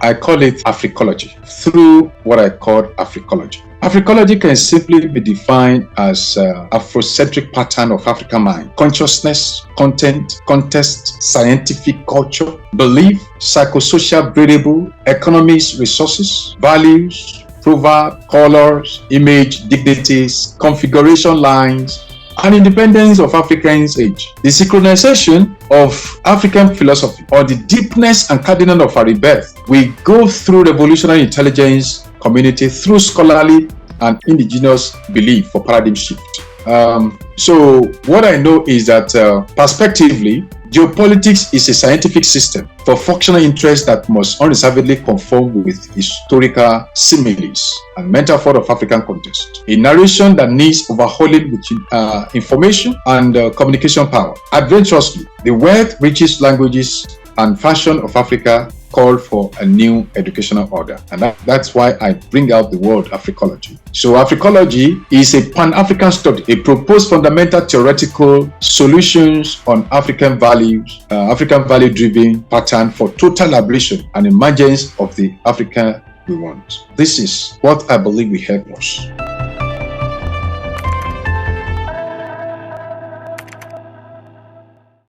I call it Africology, through what I call Africology. Africology can simply be defined as Afrocentric pattern of African mind, consciousness, content, context, scientific culture, belief, psychosocial variable, economics, resources, values, proverb, colors, image, dignities, configuration lines, and independence of African's age. The synchronization of African philosophy, or the deepness and cardinal of our rebirth, we go through revolutionary intelligence community through scholarly and indigenous belief for paradigm shift. So what I know is that prospectively, geopolitics is a scientific system for functional interests that must unreservedly conform with historical similes and metaphor of African context. A narration that needs overhauling with information and communication power. Adventurously, the wealth, riches, languages, and fashion of Africa call for a new educational order, and that's why I bring out the word Africology. So Africology is a Pan-African study, a proposed fundamental theoretical solutions on African values, African value-driven pattern for total liberation and emergence of the Africa we want. This is what I believe will help us.